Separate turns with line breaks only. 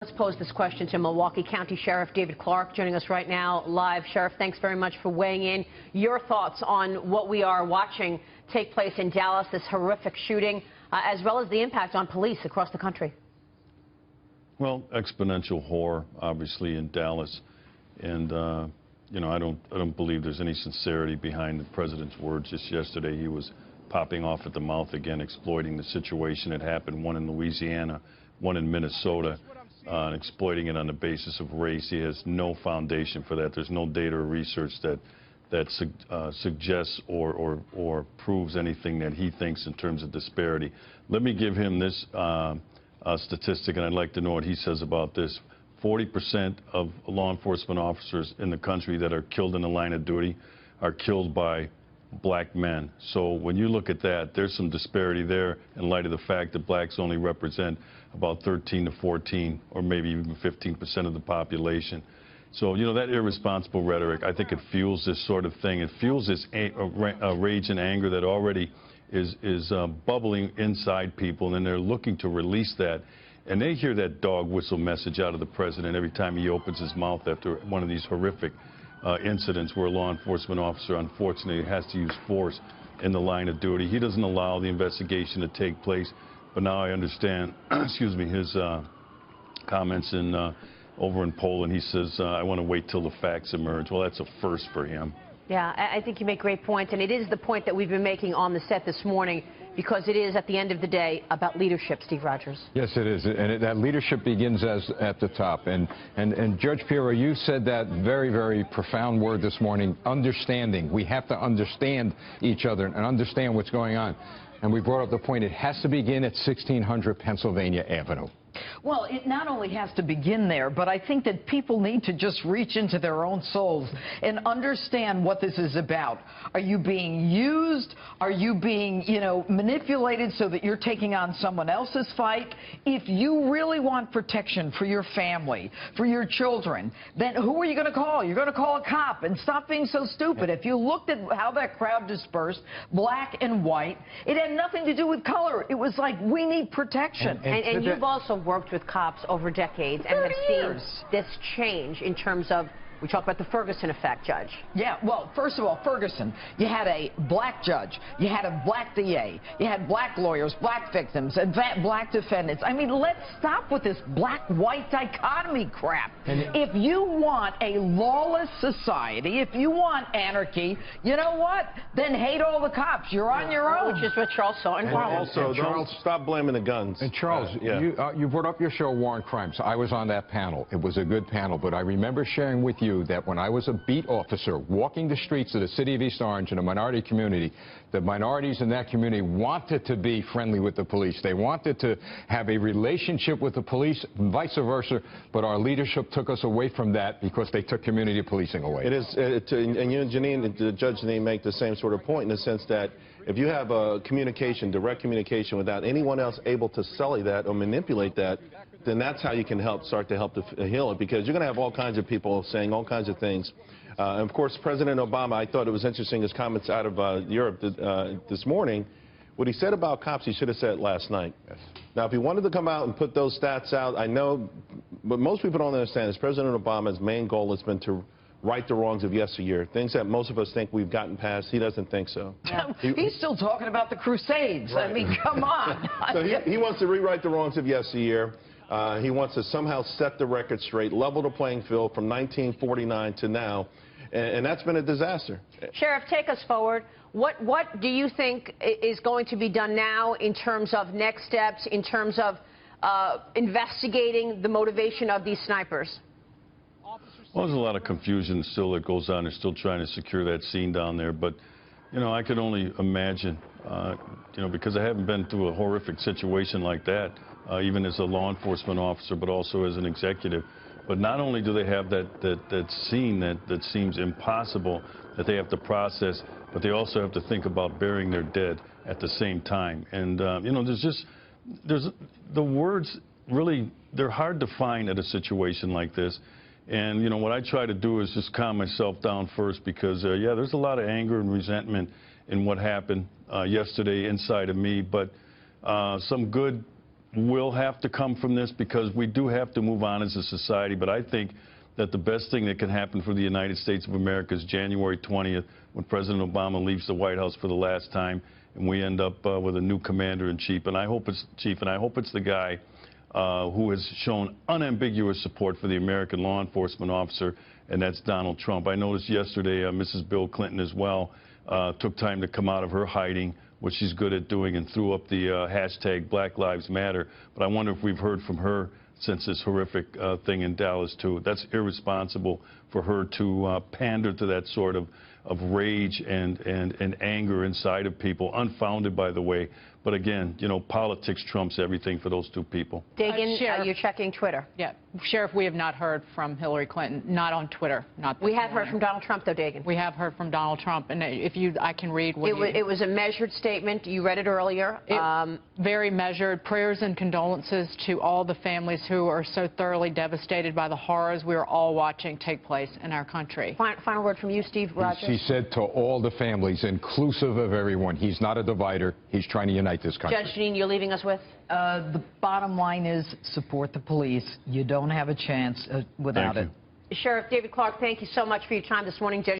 Let's pose this question to Milwaukee County Sheriff David Clarke, joining us right now live. Sheriff, thanks very much for weighing in. Your thoughts on what we are watching take place in Dallas, this horrific shooting, as well as the impact on police across the country.
Well, exponential horror, obviously, in Dallas, and I don't believe there's any sincerity behind the president's words. Just yesterday, he was popping off at the mouth again, exploiting the situation that happened, one in Louisiana, one in Minnesota. And exploiting it on the basis of race. He has no foundation for that. There's no data or research that suggests or proves anything that he thinks in terms of disparity. Let me give him this statistic, and I'd like to know what he says about this. 40% of law enforcement officers in the country that are killed in the line of duty are killed by black men. So when you look at that, there's some disparity there in light of the fact that blacks only represent about 13 to 14 or maybe even 15% of the population. So, that irresponsible rhetoric, I think it fuels this sort of thing. It fuels this rage and anger that already is bubbling inside people, and then they're looking to release that. And they hear that dog whistle message out of the president every time he opens his mouth after one of these horrific incidents where a law enforcement officer, unfortunately, has to use force in the line of duty. He doesn't allow the investigation to take place. But now I understand, excuse me, his comments over in Poland. He says, I want to wait till the facts emerge. Well, that's a first for him.
Yeah, I think you make great points, and it is the point that we've been making on the set this morning, because it is, at the end of the day, about leadership, Steve Rogers.
Yes, it is, and that leadership begins at the top. And Judge Pirro, you said that very, very profound word this morning, understanding. We have to understand each other and understand what's going on. And we brought up the point, it has to begin at 1600 Pennsylvania Avenue.
Well, it not only has to begin there, but I think that people need to just reach into their own souls and understand what this is about. Are you being used? Are you being, manipulated so that you're taking on someone else's fight? If you really want protection for your family, for your children, then who are you going to call? You're going to call a cop, and stop being so stupid. If you looked at how that crowd dispersed, black and white, it had nothing to do with color. It was like, we need protection.
And you've also worked with cops over decades and have seen this change in terms of, we talk about the Ferguson effect, Judge.
Yeah, well, first of all, Ferguson, you had a black judge, you had a black DA, you had black lawyers, black victims, and black defendants. I mean, let's stop with this black-white dichotomy crap. If you want a lawless society, if you want anarchy, you know what? Then hate all the cops. You're on your own.
Which is what Charles saw in Harlem.
Also, don't stop blaming the guns.
And Charles, you brought up your show, War on Crime. So I was on that panel. It was a good panel, but I remember sharing with you that when I was a beat officer walking the streets of the city of East Orange in a minority community, the minorities in that community wanted to be friendly with the police. They wanted to have a relationship with the police, and vice versa, but our leadership took us away from that because they took community policing away.
It is, and you and Janine, Judge Janine, make the same sort of point in the sense that if you have a direct communication without anyone else able to sully that or manipulate that, then that's how you can start to help to heal it, because you're going to have all kinds of people saying all kinds of things. And of course, President Obama, I thought it was interesting, his comments out of Europe this morning. What he said about cops, he should have said it last night. Yes. Now, if he wanted to come out and put those stats out, I know, but most people don't understand is President Obama's main goal has been to right the wrongs of yesteryear, things that most of us think we've gotten past. He doesn't think so.
Yeah. He's still talking about the Crusades. Right. I mean, come on.
So he wants to rewrite the wrongs of yesteryear. He wants to somehow set the record straight, level the playing field from 1949 to now, and that's been a disaster.
Sheriff, take us forward. What do you think is going to be done now in terms of next steps, in terms of investigating the motivation of these snipers?
Well, there's a lot of confusion still that goes on. They're still trying to secure that scene down there. But, I could only imagine, because I haven't been through a horrific situation like that, even as a law enforcement officer, but also as an executive. But not only do they have that scene that seems impossible that they have to process, but they also have to think about burying their dead at the same time. And, there's the words really, they're hard to find at a situation like this. And, what I try to do is just calm myself down first because, there's a lot of anger and resentment in what happened yesterday inside of me, but some good will have to come from this because we do have to move on as a society. But I think that the best thing that can happen for the United States of America is January 20th, when President Obama leaves the White House for the last time, and we end up with a new commander-in-chief. And I hope it's the guy who has shown unambiguous support for the American law enforcement officer, and that's Donald Trump. I noticed yesterday Mrs. Bill Clinton as well took time to come out of her hiding, which she's good at doing, and threw up the hashtag Black Lives Matter. But I wonder if we've heard from her since this horrific thing in Dallas, too. That's irresponsible for her to pander to that sort of rage and anger inside of people, unfounded, by the way. But again, you know, politics trumps everything for those two people.
Dagan, you're checking Twitter.
Yeah. Sheriff, we have not heard from Hillary Clinton, not on Twitter.
We have heard from Donald Trump, though, Dagan.
We have heard from Donald Trump, and I can read what
it was a measured statement. You read it earlier.
Very measured. Prayers and condolences to all the families who are so thoroughly devastated by the horrors we are all watching take place in our country.
Final word from you, Steve Rogers.
He said to all the families, inclusive of everyone, he's not a divider. He's trying to unite this country.
Judge Jeanine, you're leaving us with?
The bottom line is support the police. You don't have a chance without it.
Sheriff David Clarke, thank you so much for your time this morning. Judge